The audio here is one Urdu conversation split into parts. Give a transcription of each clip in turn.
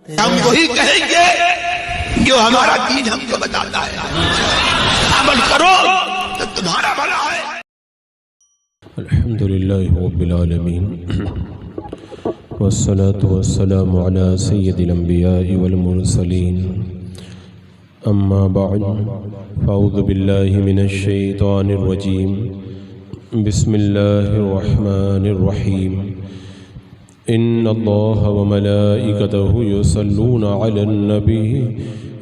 ہم وہی کہیں گے جو ہمارا دین ہم کو بتاتا ہے، عمل کرو تو تمہارا بھلا ہے۔ الحمدللہ رب العالمین والصلاة والسلام على سید الانبیاء والمرسلین، اما بعد فاعوذ باللہ من الشیطان الرجیم، بسم اللہ الرحمن الرحیم، ان اللہ وملائکتہ یصلون علی النبی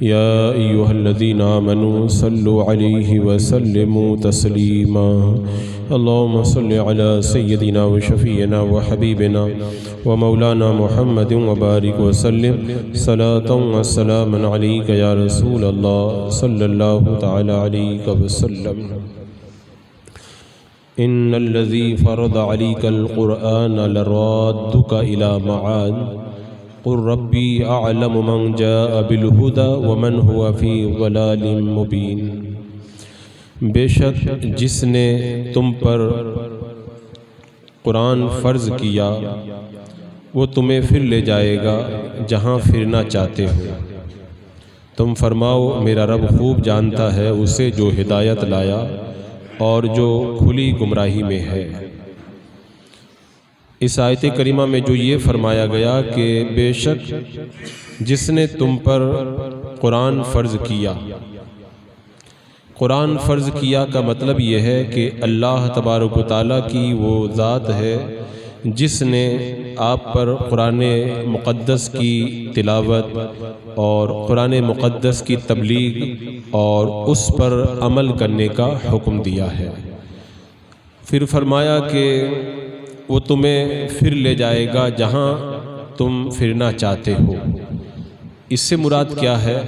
یا ایہا الذین آمنوا صلوا علیہ وسلموا تسلیما، اللہم صل علی سیدنا وشفیعنا وحبیبنا ومولانا محمد وبارک وسلم صلاۃ وسلاما علیک یا رسول اللہ صلی اللہ تعالی علیہ وسلم۔ ان الذی فرض علیک القرآن لرادک الی معاد قل ربی اعلم من جاء بالہدی ومن هو فی ضلال مبین۔ بے شک جس نے تم پر قرآن فرض کیا وہ تمہیں پھر لے جائے گا جہاں پھرنا چاہتے ہو۔ تم فرماؤ میرا رب خوب جانتا ہے اسے جو ہدایت لایا اور جو کھلی گمراہی میں ہے۔ اس آیت کریمہ میں جو یہ فرمایا گیا کہ بے شک جس نے تم پر قرآن فرض کیا، قرآن فرض کیا کا مطلب یہ ہے کہ اللہ تبارک و تعالیٰ کی وہ ذات ہے جس نے آپ پر قرآن مقدس کی تلاوت اور قرآن مقدس کی تبلیغ اور اس پر عمل کرنے کا حکم دیا ہے۔ پھر فرمایا کہ وہ تمہیں پھر لے جائے گا جہاں تم پھرنا چاہتے ہو۔ اس سے مراد کیا ہے؟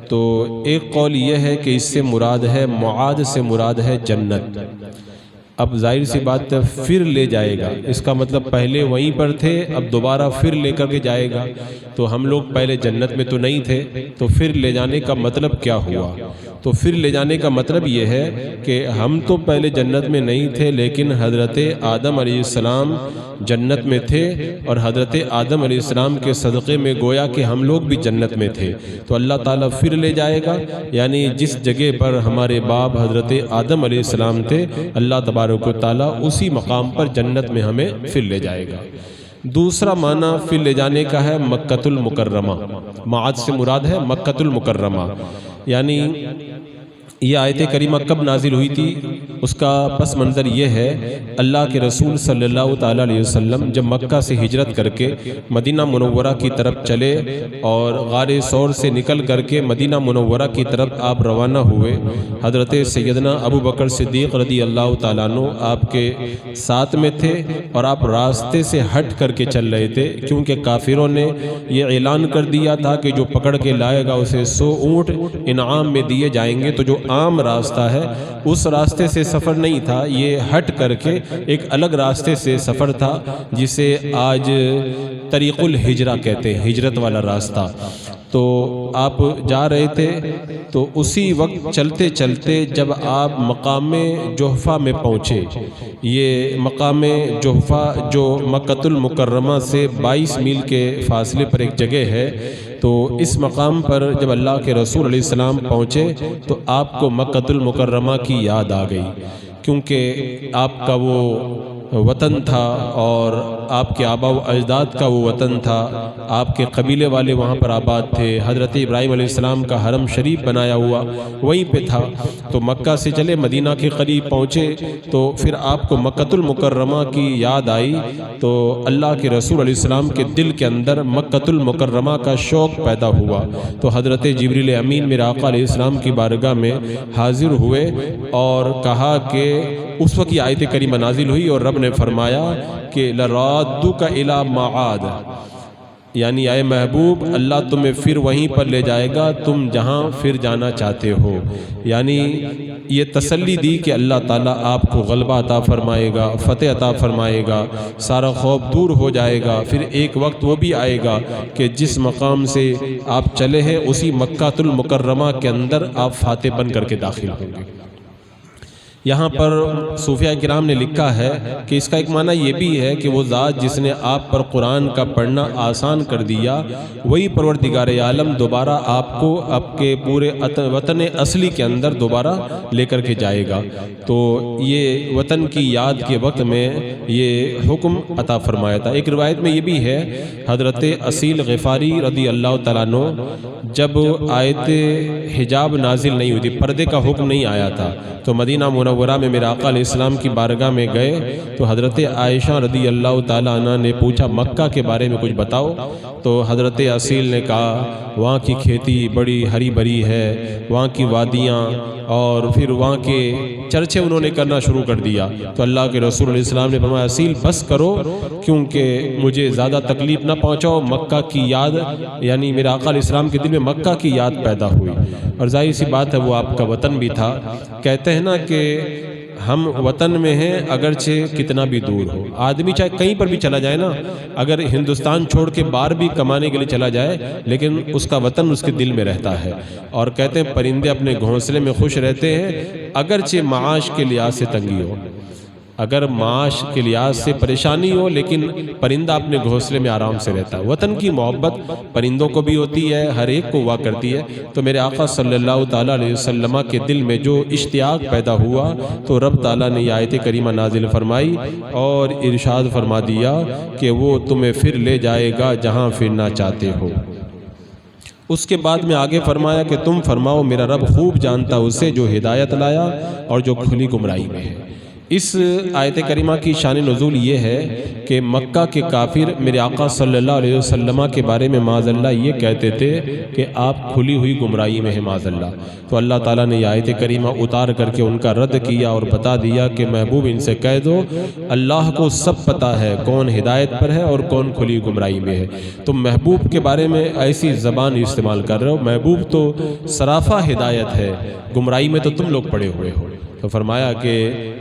تو ایک قول یہ ہے کہ اس سے مراد ہے، معاد سے مراد ہے جنت۔ اب ظاہر سی بات ہے پھر لے جائے گا، اس کا مطلب پہلے وہیں پر تھے اب دوبارہ پھر لے کر کے جائے گا، تو ہم لوگ پہلے جنت میں تو نہیں تھے، تو پھر لے جانے کا مطلب کیا ہوا؟ تو پھر لے جانے کا مطلب یہ ہے کہ ہم تو پہلے جنت میں نہیں تھے لیکن حضرت آدم علیہ السلام جنت میں تھے، اور حضرت آدم علیہ السلام کے صدقے میں گویا کہ ہم لوگ بھی جنت میں تھے، تو اللہ تعالیٰ پھر لے جائے گا، یعنی جس جگہ پر ہمارے باپ حضرت آدم علیہ السلام تھے اللہ تبارک و تعالیٰ اسی مقام پر جنت میں ہمیں پھر لے جائے گا۔ دوسرا معنی پھر لے جانے کا ہے مکۃ المکرمہ، معاد سے مراد ہے مکۃ المکرمہ، یعنی یہ آیت کریمہ کب نازل ہوئی تھی اس کا پس منظر یہ ہے، اللہ کے رسول صلی اللہ تعالیٰ علیہ وسلم جب مکہ سے ہجرت کر کے مدینہ منورہ کی طرف چلے اور غار ثور سے نکل کر کے مدینہ منورہ کی طرف آپ روانہ ہوئے، حضرت سیدنا ابو بکر صدیق رضی اللہ تعالیٰ عنہ آپ کے ساتھ میں تھے، اور آپ راستے سے ہٹ کر کے چل رہے تھے کیونکہ کافروں نے یہ اعلان کر دیا تھا کہ جو پکڑ کے لائے گا اسے 100 اونٹ انعام میں دیے جائیں گے۔ تو جو عام راستہ ہے اس راستے سے سفر نہیں تھا، یہ ہٹ کر کے ایک الگ راستے سے سفر تھا جسے آج طریق الہجرہ کہتے ہیں، ہجرت والا راستہ۔ تو آپ جا رہے تھے تو اسی وقت چلتے چلتے جب آپ مقام جحفہ میں پہنچے، یہ مقام جحفہ جو مکۃ المکرمہ سے 22 میل کے فاصلے پر ایک جگہ ہے، تو اس مقام پر جب اللہ کے رسول علیہ السلام پہنچے تو آپ کو مکۃ المکرمہ کی یاد آ گئی، کیونکہ آپ کا وہ وطن تھا اور آپ کے آبا و اجداد کا وہ وطن تھا، آپ کے قبیلے والے وہاں پر آباد تھے، حضرت ابراہیم علیہ السلام کا حرم شریف بنایا ہوا وہیں پہ تھا۔ تو مکہ سے چلے مدینہ کے قریب پہنچے تو پھر آپ کو مکۃ المکرمہ کی یاد آئی، تو اللہ کے رسول علیہ السلام کے دل کے اندر مکۃ المکرمہ کا شوق پیدا ہوا، تو حضرت جبریل امین میرے آقا علیہ السلام کی بارگاہ میں حاضر ہوئے اور کہا کہ اس وقت یہ آیت کریمہ نازل ہوئی اور رب نے فرمایا کہ لَرَادُّكَ إِلَى مَعَاد، یعنی اے محبوب اللہ تمہیں پھر وہیں پر لے جائے گا تم جہاں پھر جانا چاہتے ہو، یعنی یہ تسلی دی کہ اللہ تعالیٰ آپ کو غلبہ عطا فرمائے گا، فتح عطا فرمائے گا، سارا خوف دور ہو جائے گا۔ پھر ایک وقت وہ بھی آئے گا کہ جس مقام سے آپ چلے ہیں اسی مکۃ المکرمہ کے اندر آپ فاتح بن کر کے داخل ہوں گے۔ یہاں پر صوفیہ کرام نے لکھا ہے کہ اس کا ایک معنی یہ بھی ہے کہ وہ ذات جس نے آپ پر قرآن کا پڑھنا آسان کر دیا وہی پروردگار عالم دوبارہ آپ کو آپ کے پورے وطن اصلی کے اندر دوبارہ لے کر کے جائے گا۔ تو یہ وطن کی یاد کے وقت میں یہ حکم عطا فرمایا تھا۔ ایک روایت میں یہ بھی ہے حضرت اصیل غفاری رضی اللہ تعالیٰ عنہ جب آیت حجاب نازل نہیں ہوئی تھی، پردے کا حکم نہیں آیا تھا، تو مدینہ منورہ میں میرے آقا علیہ السلام کی بارگاہ میں گئے تو حضرت عائشہ رضی اللہ تعالیٰ عنہ نے پوچھا مکہ کے بارے میں کچھ بتاؤ، تو حضرت اصیل نے کہا وہاں کی کھیتی بڑی ہری بھری ہے، وہاں کی وادیاں، اور پھر وہاں کے چرچے انہوں نے کرنا شروع کر دیا۔ تو اللہ کے رسول علیہ السلام نے فرمایا اصیل بس کرو، کیونکہ مجھے زیادہ تکلیف نہ پہنچاؤ، مکہ کی یاد، یعنی میرے آقا علیہ السلام کے دل میں مکہ کی یاد پیدا ہوئی، اور ظاہر سی بات ہے وہ آپ کا وطن بھی تھا۔ کہتے ہیں نا کہ ہم وطن میں ہیں اگرچہ کتنا بھی دور ہو، آدمی چاہے کہیں پر بھی چلا جائے نا، اگر ہندوستان چھوڑ کے باہر بھی کمانے کے لیے چلا جائے لیکن اس کا وطن اس کے دل میں رہتا ہے۔ اور کہتے ہیں پرندے اپنے گھونسلے میں خوش رہتے ہیں اگرچہ معاش کے لحاظ سے تنگی ہو، اگر معاش کے لحاظ سے پریشانی ہو، لیکن پرندہ اپنے گھونسلے میں آرام سے رہتا ہے۔ وطن کی محبت پرندوں کو بھی ہوتی ہے، ہر ایک کو ہوا کرتی ہے۔ تو میرے آقا صلی اللہ تعالیٰ علیہ وسلم کے دل میں جو اشتیاق پیدا ہوا تو رب تعالیٰ نے یہ آیت کریمہ نازل فرمائی اور ارشاد فرما دیا کہ وہ تمہیں پھر لے جائے گا جہاں پھرنا چاہتے ہو۔ اس کے بعد میں آگے فرمایا کہ تم فرماؤ میرا رب خوب جانتا اسے جو ہدایت لایا اور جو کھلی گمراہی میں ہے۔ اس آیت کریمہ کی شان نزول یہ ہے کہ مکہ کے کافر میرے آقا صلی اللہ علیہ وسلم کے بارے میں معاذ اللہ یہ کہتے تھے کہ آپ کھلی ہوئی گمراہی میں ہیں معاذ اللہ۔ تو اللہ تعالیٰ نے یہ آیت کریمہ اتار کر کے ان کا رد کیا اور بتا دیا کہ محبوب ان سے کہہ دو اللہ کو سب پتہ ہے کون ہدایت پر ہے اور کون کھلی گمراہی میں ہے۔ تم محبوب کے بارے میں ایسی زبان استعمال کر رہے ہو، محبوب تو سراپا ہدایت ہے، گمراہی میں تو تم لوگ پڑے ہوئے ہو۔ تو فرمایا کہ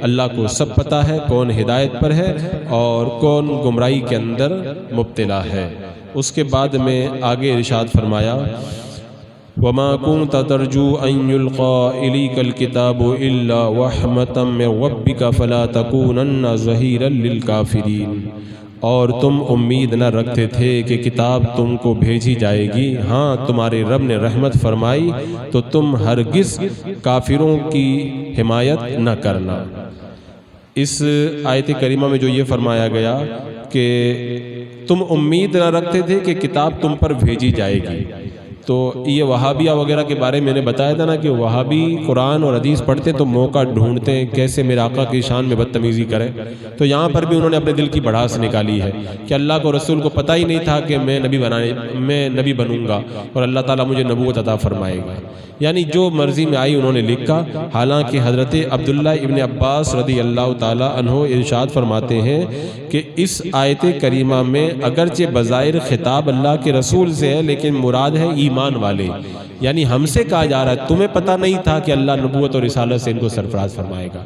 اللہ کو سب پتہ ہے کون ہدایت پر ہے اور کون گمراہی کے اندر مبتلا ہے۔ اس کے بعد میں آگے ارشاد فرمایا وَمَا كُنْتَ تَرْجُو أَن يُلْقَى إِلَيْكَ الْكِتَابُ إِلَّا رَحْمَةً مِّن رَّبِّكَ فَلَا تَكُونَنَّ ظَهِيرًا لِّلْكَافِرِينَ، اور تم امید نہ رکھتے تھے کہ کتاب تم کو بھیجی جائے گی، ہاں تمہارے رب نے رحمت فرمائی تو تم ہرگز کافروں کی حمایت نہ کرنا۔ اس آیت کریمہ میں جو یہ فرمایا گیا کہ تم امید نہ رکھتے تھے کہ کتاب تم پر بھیجی جائے گی، تو یہ وہابیہ وغیرہ کے بارے میں نے بتایا تھا نا کہ وہابی قرآن اور حدیث پڑھتے تو موقع ڈھونڈتے ہیں کیسے میرے آقا کی شان میں بدتمیزی کرے۔ تو یہاں پر بھی انہوں نے اپنے دل کی بڑھاس نکالی ہے کہ اللہ کو رسول کو پتہ ہی نہیں تھا کہ میں نبی بنوں گا اور اللہ تعالیٰ مجھے نبوت عطا فرمائے گا، یعنی جو مرضی میں آئی انہوں نے لکھا۔ حالانکہ حضرت عبداللہ ابن عباس رضی اللہ تعالیٰ عنہ ارشاد فرماتے ہیں کہ اس آیت کریمہ میں اگرچہ بظاہر خطاب اللہ کے رسول سے ہے لیکن مراد ہے ایمان والے، یعنی ہم سے کہا جا رہا ہے تمہیں پتہ نہیں تھا کہ اللہ نبوت اور رسالت سے ان کو سرفراز فرمائے گا۔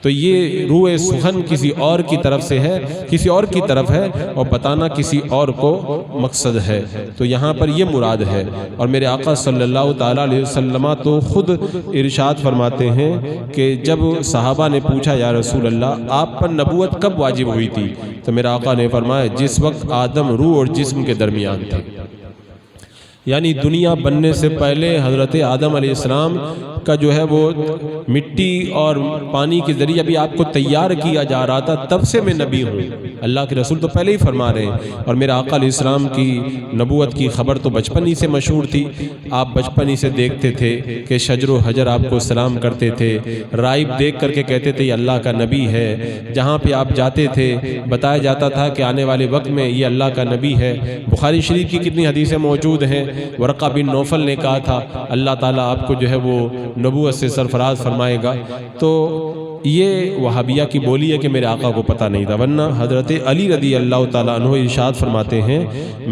تو یہ روح سخن کسی اور کی طرف سے ہے، کسی اور کی طرف ہے، اور بتانا کسی اور کو مقصد ہے، تو یہاں پر یہ مراد ہے۔ اور میرے آقا صلی اللہ تعالیٰ علیہ وسلم تو خود ارشاد فرماتے ہیں کہ جب صحابہ نے پوچھا یا رسول اللہ آپ پر نبوت کب واجب ہوئی تھی، تو میرے آقا نے فرمایا جس وقت آدم روح اور جسم کے درمیان تھے، یعنی دنیا بننے سے پہلے حضرت آدم علیہ السلام کا جو ہے وہ مٹی اور پانی کے ذریعے ابھی آپ کو تیار کیا جا رہا تھا، تب سے میں نبی ہوں۔ اللہ کے رسول تو پہلے ہی فرما رہے ہیں، اور میرا آقا علیہ السلام کی نبوت کی خبر تو بچپن ہی سے مشہور تھی۔ آپ بچپن ہی سے دیکھتے تھے کہ شجر و حجر آپ کو سلام کرتے تھے، رائب دیکھ کر کے کہتے تھے یہ اللہ کا نبی ہے، جہاں پہ آپ جاتے تھے بتایا جاتا تھا کہ آنے والے وقت میں یہ اللہ کا نبی ہے۔ بخاری شریف کی کتنی حدیثیں موجود ہیں، ورقہ بن نوفل نے کہا تھا اللہ تعالیٰ آپ کو جو ہے وہ نبوت سے سرفراز فرمائے گا۔ تو یہ وہابیہ کی بولی ہے کہ میرے آقا کو پتہ نہیں تھا، ورنہ حضرت علی رضی اللہ تعالیٰ عنہ ارشاد فرماتے ہیں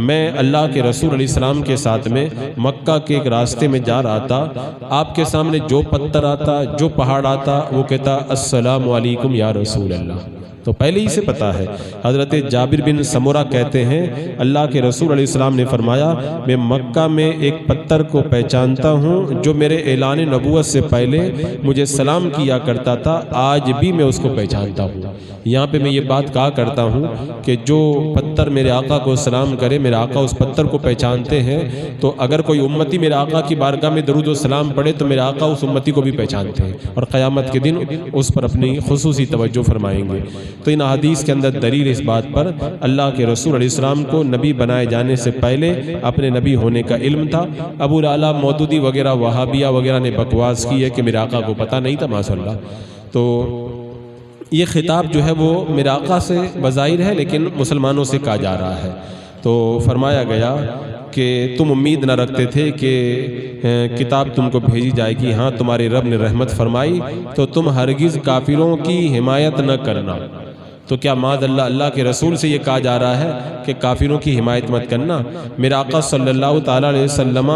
میں اللہ کے رسول علیہ السلام کے ساتھ میں مکہ کے ایک راستے میں جا رہا تھا، آپ کے سامنے جو پتھر آتا جو پہاڑ آتا وہ کہتا السلام علیکم یا رسول اللہ، تو پہلے ہی سے پتہ ہے۔ حضرت جابر بن سمرہ کہتے ہیں اللہ کے رسول علیہ السلام نے فرمایا میں مکہ میں ایک پتھر کو پہچانتا ہوں جو میرے اعلان نبوت سے پہلے مجھے سلام کیا کرتا تھا، آج بھی میں اس کو پہچانتا ہوں۔ یہاں پہ میں یہ بات کہا کرتا ہوں کہ جو پتھر میرے آقا کو سلام کرے، میرے آقا اس پتھر کو پہچانتے ہیں، تو اگر کوئی امتی میرے آقا کی بارگاہ میں درود و سلام پڑھے تو میرے آقا اس امتی کو بھی پہچانتے ہیں اور قیامت کے دن اس پر اپنی خصوصی توجہ فرمائیں گے۔ تو ان حدیث کے اندر دلیل اس بات پر اللہ کے رسول علیہ السلام کو نبی بنائے جانے سے پہلے اپنے نبی ہونے کا علم تھا۔ ابو الاعلیٰ مودودی وغیرہ وہابیہ وغیرہ نے بکواس کی ہے کہ میرے آقا کو پتہ نہیں تھا، ماشاء اللہ۔ تو یہ خطاب جو ہے وہ میرے آقا سے بظاہر ہے لیکن مسلمانوں سے کہا جا رہا ہے۔ تو فرمایا گیا کہ تم امید نہ رکھتے تھے کہ کتاب تم کو بھیجی جائے گی، ہاں تمہارے رب نے رحمت فرمائی تو تم ہرگز کافروں کی حمایت نہ کرنا۔ تو کیا معاذ اللہ اللہ کے رسول سے یہ کہا جا رہا ہے کہ کافروں کی حمایت مت کرنا؟ میرے آقا صلی اللہ تعالیٰ علیہ وسلم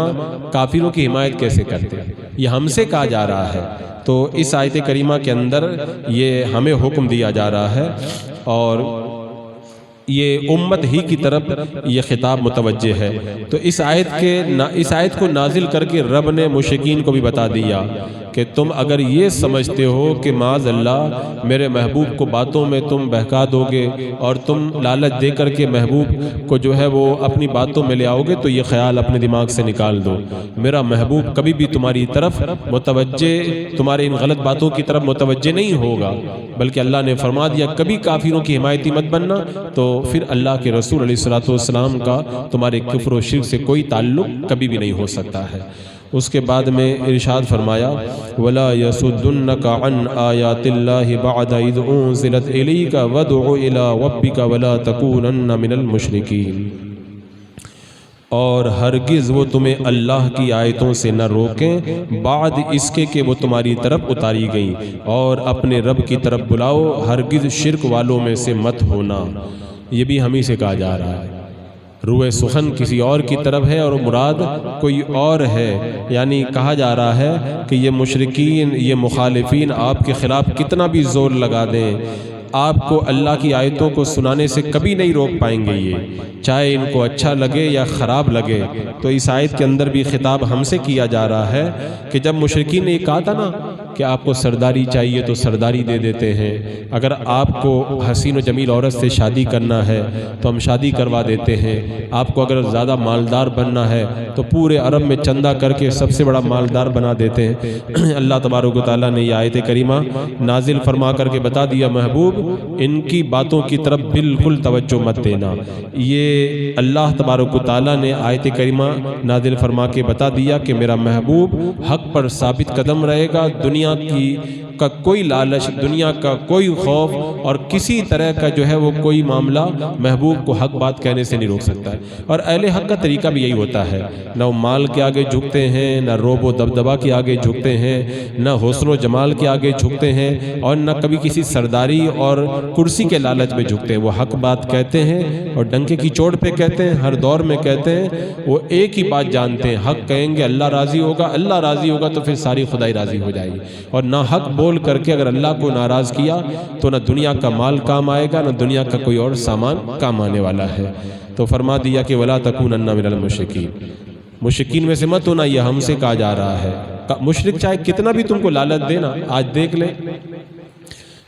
کافروں کی حمایت کیسے کرتے؟ یہ ہم سے کہا جا رہا ہے۔ تو اس آیت کریمہ کے اندر یہ ہمیں حکم دیا جا رہا ہے اور یہ امت ہی کی طرف یہ خطاب متوجہ ہے۔ تو اس آیت کو نازل کر کے رب نے مشرکین کو بھی بتا دیا کہ تم اگر یہ سمجھتے ہو کہ معاذ اللہ میرے محبوب کو باتوں میں تم بہکا دو گے اور تم لالچ دے کر کے محبوب کو جو ہے وہ اپنی باتوں میں لے آؤ گے، تو یہ خیال اپنے دماغ سے نکال دو۔ میرا محبوب کبھی بھی تمہاری طرف متوجہ، تمہارے ان غلط باتوں کی طرف متوجہ نہیں ہوگا، بلکہ اللہ نے فرما دیا کبھی کافروں کی حمایتی مت بننا۔ تو پھر اللہ کے رسول علیہ الصلوۃ والسلام کا تمہارے کفر و شرک سے کوئی تعلق کبھی بھی نہیں ہو سکتا ہے۔ اس کے بعد میں ارشاد فرمایا وَلَا يَصُدُّنَّكَ عَنْ آيَاتِ اللَّهِ بَعْدَ إِذْ أُنزِلَتْ إِلَيْكَ وَادْعُ إِلَىٰ رَبِّكَ وَلَا تَكُونَنَّ مِنَ الْمُشْرِكِينَ۔ اور ہرگز وہ تمہیں اللہ کی آیتوں سے نہ روکیں بعد اس کے کہ وہ تمہاری طرف اتاری گئیں، اور اپنے رب کی طرف بلاؤ، ہرگز شرک والوں میں سے مت ہونا۔ یہ بھی ہم ہی سے کہا جا رہا ہے۔ روح سخن کسی اور کی طرف ہے اور مراد کوئی اور ہے، یعنی کہا جا رہا ہے کہ یہ مشرکین، یہ مخالفین آپ کے خلاف کتنا بھی زور لگا دیں، آپ کو اللہ کی آیتوں کو سنانے سے کبھی نہیں روک پائیں گے، یہ چاہے ان کو اچھا لگے یا خراب لگے۔ تو اس آیت کے اندر بھی خطاب ہم سے کیا جا رہا ہے کہ جب مشرکین نے یہ کہا تھا نا کہ آپ کو سرداری چاہیے تو سرداری دے دیتے ہیں، اگر آپ کو حسین و جمیل عورت سے شادی کرنا ہے تو ہم شادی کروا دیتے ہیں، آپ کو اگر زیادہ مالدار بننا ہے تو پورے عرب میں چندہ کر کے سب سے بڑا مالدار بنا دیتے ہیں۔ اللہ تبارک و تعالیٰ نے یہ آیت کریمہ نازل فرما کر کے بتا دیا محبوب ان کی باتوں کی طرف بالکل توجہ مت دینا۔ یہ اللہ تبارک و تعالیٰ نے آیت کریمہ نازل فرما کے بتا دیا کہ میرا محبوب حق پر ثابت قدم رہے گا، دنیا کا کوئی لالچ، دنیا کا کوئی خوف اور کسی طرح کا جو ہے وہ کوئی معاملہ محبوب کو حق بات کہنے سے نہیں روک سکتا ہے۔ اور اہل حق کا طریقہ بھی یہی ہوتا ہے، نہ وہ مال کے آگے جھکتے ہیں، نہ روب و دبدبا کے آگے جھکتے ہیں، نہ حسن و جمال کے آگے جھکتے ہیں، اور نہ کبھی کسی سرداری اور کرسی کے لالچ میں جھکتے ہیں۔ وہ حق بات کہتے ہیں اور ڈنکے کی چوٹ پہ کہتے ہیں، ہر دور میں کہتے ہیں، وہ ایک ہی بات جانتے ہیں، حق کہیں گے اللہ راضی ہوگا، اللہ راضی ہوگا تو پھر ساری خدائی راضی ہو جائے گی، اور نہ حق بول کر کے اگر اللہ کو ناراض کیا تو نہ دنیا کا مال کام آئے گا، نہ دنیا کا کوئی اور سامان کام آنے والا ہے۔ تو فرما دیا کہ وَلَا تَكُونَنَّ مِنَ الْمُشْرِكِينَ، مشرکین میں سے مت ہونا، یہ ہم سے کہا جا رہا ہے۔ مشرک چاہے کتنا بھی تم کو لالچ دینا، آج دیکھ لیں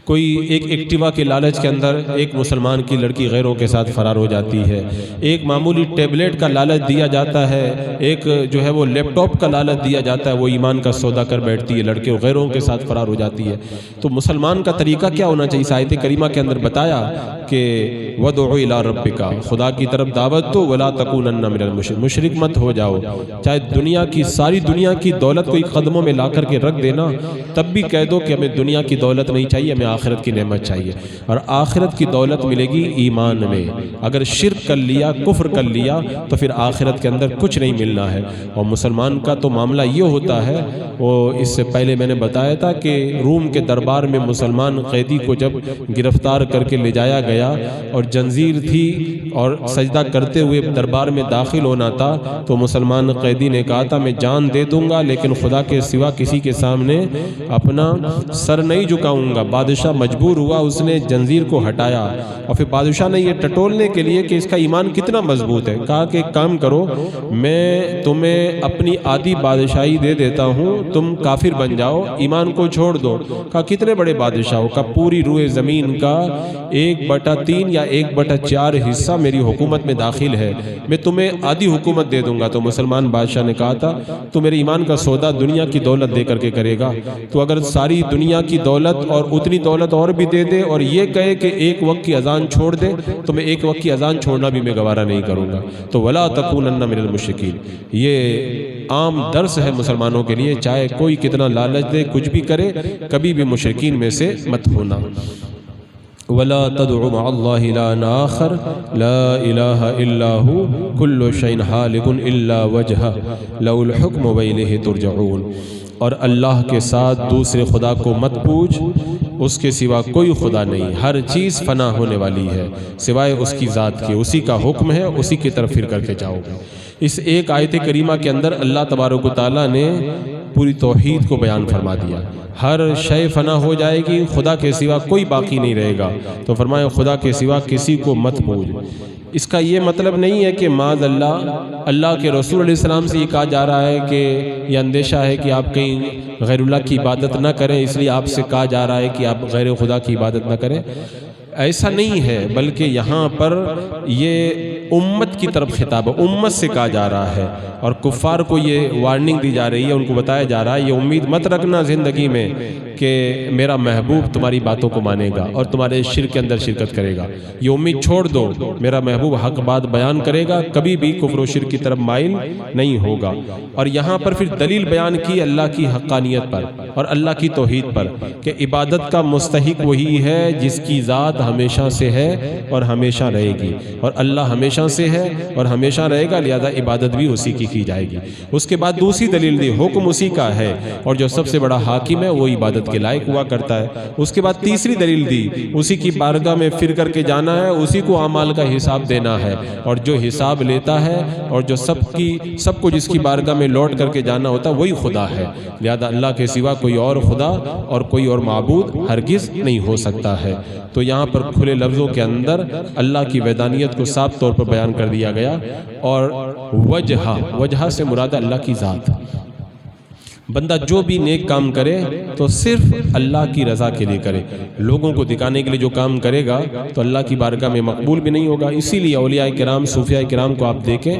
کوئی ایک ایکٹیوا کے لالچ کے اندر ایک مسلمان کی لڑکی غیروں کے ساتھ فرار ہو جاتی ہے، ایک معمولی ٹیبلیٹ کا لالچ دیا جاتا ہے، ایک جو ہے وہ لیپ ٹاپ کا لالچ دیا جاتا ہے، وہ ایمان کا سودا کر بیٹھتی ہے، لڑکے غیروں کے ساتھ فرار ہو جاتی ہے۔ تو مسلمان کا طریقہ کیا ہونا چاہیے؟ اس آیت کریمہ کے اندر بتایا کہ وَادْعُ إِلَىٰ رَبِّكَ، خدا کی طرف دعوت دو، وَلَا تَكُونَنَّ مِنَ الْمُشْرِكِينَ، مشرک مت ہو جاؤ۔ چاہے دنیا کی ساری دنیا کی دولت کوئی قدموں میں لا کر کے رکھ دینا، تب بھی کہہ دو کہ ہمیں دنیا کی دولت نہیں چاہیے، ہمیں آخرت کی نعمت چاہیے، اور آخرت کی دولت ملے گی ایمان میں۔ اگر شرک کر لیا، کفر کر لیا تو پھر آخرت کے اندر کچھ نہیں ملنا ہے۔ اور مسلمان کا تو معاملہ یہ ہوتا ہے، وہ اس سے پہلے میں نے بتایا تھا کہ روم کے دربار میں مسلمان قیدی کو جب گرفتار کر کے لے جایا گیا اور جنزیر تھی اور سجدہ کرتے ہوئے دربار میں داخل ہونا تھا، تو مسلمان قیدی نے کہا تھا میں جان دے دوں گا لیکن خدا کے سوا کسی کے سامنے اپنا سر نہیں جھکاؤں گا، بادشاہ بادشاہ مجبور ہوا، اس نے جنزیر کو ہٹایا، اور پھر بادشاہ نے یہ ٹٹولنے کے لیے کہ اس کا ایمان کتنا مضبوط ہے، کہا کہ ایک کام کرو، میں تمہیں اپنی آدھی بادشاہی دے دیتا ہوں، تم کافر بن جاؤ، ایمان کو چھوڑ دو۔ کہا کتنے بڑے بادشاہ ہو؟ کہا پوری روئے زمین کا 1/3 یا 1/4 حصہ میری حکومت میں داخل ہے، میں تمہیں آدھی حکومت دے دوں گا۔ تو مسلمان بادشاہ نے کہا تھا تو میرے ایمان کا سودا دنیا کی دولت دے کر کے کرے گا، تو اگر ساری دنیا کی دولت اور اتنی دولت اور بھی دے دے اور یہ کہے کہ ایک وقت کی اذان چھوڑ دے تو میں ایک وقت کی اذان چھوڑنا بھی میں گوارا نہیں کروں گا۔ تو وَلَا تَكُونَنَّ مِنَ الْمُشْرِكِينَ، یہ عام درس ہے مسلمانوں کے لیے، چاہے کوئی کتنا لالچ دے، کچھ بھی کرے، کبھی بھی مشرکین میں سے مت ہونا۔ وَلَا تَدْعُ مَعَ اللَّهِ إِلَٰهًا آخَرَ لَا إِلَٰهَ إِلَّا هُوَ كُلُّ شَيْءٍ هَالِكٌ إِلَّا وَجْهَهُ لَهُ الْحُكْمُ وَإِلَيْهِ تُرْجَعُونَ، اور اللہ کے ساتھ دوسرے خدا کو مت پوچھ، اس کے سوا کوئی خدا نہیں، ہر چیز فنا ہونے والی ہے سوائے اس کی ذات کے، اسی کا حکم ہے، اسی کی طرف پھر کر کے جاؤ گے۔ اس ایک آیت کریمہ کے اندر اللہ تبارک و تعالیٰ نے پوری توحید کو بیان فرما دیا، ہر شے فنا ہو جائے گی، خدا کے سوا کوئی باقی نہیں رہے گا، تو فرمایا خدا کے سوا کسی کو مت پوچھ۔ اس کا یہ مطلب نہیں ہے کہ معاذ اللہ کے رسول علیہ السلام سے یہ کہا جا رہا ہے کہ یہ اندیشہ ہے کہ آپ کہیں غیر اللہ کی عبادت نہ کریں، اس لیے آپ سے کہا جا رہا ہے کہ آپ غیر خدا کی عبادت نہ کریں، ایسا نہیں ہے، بلکہ یہاں پر یہ امت کی طرف خطاب ہے، امت سے کہا جا رہا ہے، اور کفار کو یہ وارننگ دی جا رہی ہے، ان کو بتایا جا رہا ہے یہ امید مت رکھنا زندگی میں کہ میرا محبوب تمہاری باتوں کو مانے گا اور تمہارے شرک کے اندر شرکت کرے گا، یہ امید چھوڑ دو، میرا محبوب حق بات بیان کرے گا، کبھی بھی کفر و شرک کی طرف مائل نہیں ہوگا۔ اور یہاں پر پھر دلیل بیان کی اللہ کی حقانیت پر اور اللہ کی توحید پر کہ عبادت کا مستحق وہی ہے جس کی ذات ہمیشہ سے ہے اور ہمیشہ رہے گی، اور اللہ ہمیشہ سے ہے اور ہمیشہ رہے گا، لہذا عبادت بھی اسی کی جائے گی۔ اس کے بعد دوسری دلیل دی، حکم اسی کا ہے، اور جو سب سے بڑا حاکم ہے وہ عبادت کے لائق ہوا کرتا ہے۔ اس کے بعد تیسری دلیل دی، اسی کی بارگاہ میں پھر کر کے جانا ہے، اسی کو اعمال کا حساب دینا ہے، اور جو حساب لیتا ہے اور جو سب کو جس کی بارگاہ میں لوٹ کر کے جانا ہوتا ہے وہی خدا ہے، لہذا اللہ کے سوا کوئی اور خدا اور کوئی اور معبود ہرگز نہیں ہو سکتا ہے۔ تو یہاں پر کھلے لفظوں کے اندر اللہ کی وحدانیت کو صاف طور پر بیان کر دیا گیا، اور وجہ سے مراد اللہ کی ذات۔ بندہ جو بھی نیک کام کرے تو صرف اللہ کی رضا کے لیے کرے، لوگوں کو دکھانے کے لیے جو کام کرے گا تو اللہ کی بارگاہ میں مقبول بھی نہیں ہوگا۔ اسی لیے اولیاء کرام، صوفیاء کرام کو آپ دیکھیں،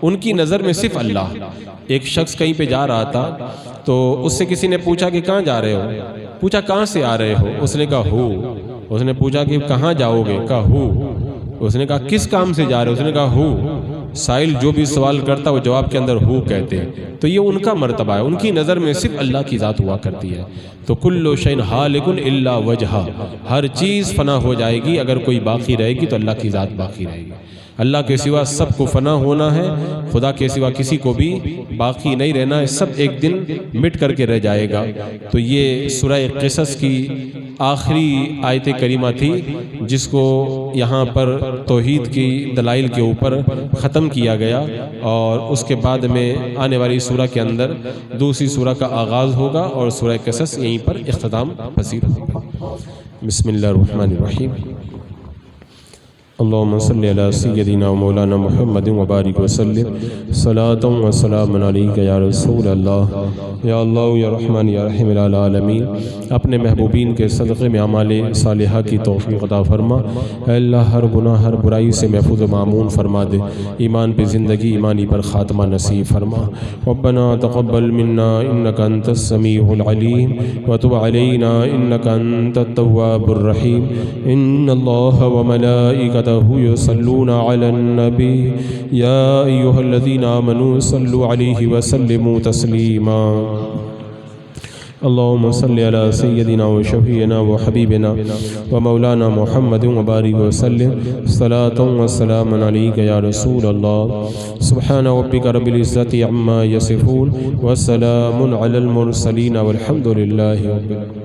ان کی نظر میں صرف اللہ۔ ایک شخص کہیں پہ جا رہا تھا تو اس سے کسی نے پوچھا کہ کہاں جا رہے ہو؟ پوچھا کہاں سے آ رہے ہو؟ اس نے کہا ہو۔ اس نے پوچھا کہ کہاں جاؤ گے؟ کہا ہو۔ اس نے کہا کس کام سے جا رہے ہو؟ اس نے کہا ہو۔ سائل جو بھی سوال کرتا وہ جواب کے اندر ہو کہتے ہیں، تو یہ ان کا مرتبہ ہے، ان کی نظر میں صرف اللہ کی ذات ہوا کرتی ہے۔ تو کل شیء ہالک الا وجہہ، ہر چیز فنا ہو جائے گی، اگر کوئی باقی رہے گی تو اللہ کی ذات باقی رہے گی۔ اللہ کے سوا سب کو فنا ہونا ہے، خدا کے سوا کسی کو بھی باقی نہیں رہنا ہے، سب ایک دن مٹ کر کے رہ جائے گا۔ تو یہ سورہ قصص کی آخری آیت کریمہ تھی، جس کو یہاں پر توحید کی دلائل کے اوپر ختم کیا گیا، اور اس کے بعد میں آنے والی سورہ کے اندر دوسری سورہ کا آغاز ہوگا، اور سورہ قصص یہیں پر اختتام پذیر ہوگا۔ بسم اللہ الرحمن الرحیم۔ اللهم صل على سيدنا ومولانا محمد وبارك وسلم صلاة وسلام عليك يا رسول اللہ، یا اللہ یا رحمان یا رحیم العالمین۔ اپنے محبوبین کے صدقے میں اعمال صالحہ کی توفیق عطا فرما، اے اللہ ہر گناہ ہر برائی سے محفوظ و معمون فرما دے، ایمان پہ زندگی، ایمانی پر خاتمہ نصیب فرما۔ ربنا تقبل منا انك انت السمیع العلیم وتب علینا انك انت التواب الرحیم۔ ان اللہ وملائکتہ يصلون على النبي يا أيها الذين آمنوا صلوا عليه وسلموا تسليما۔ اللهم صل على سيدنا وشفيعنا وحبيبنا ومولانا محمد وبارك وسلم صلاة وسلام عليك يا رسول الله۔ سبحان ربك رب العزة عما يصفون، وسلام على المرسلين، والحمد لله رب العالمين۔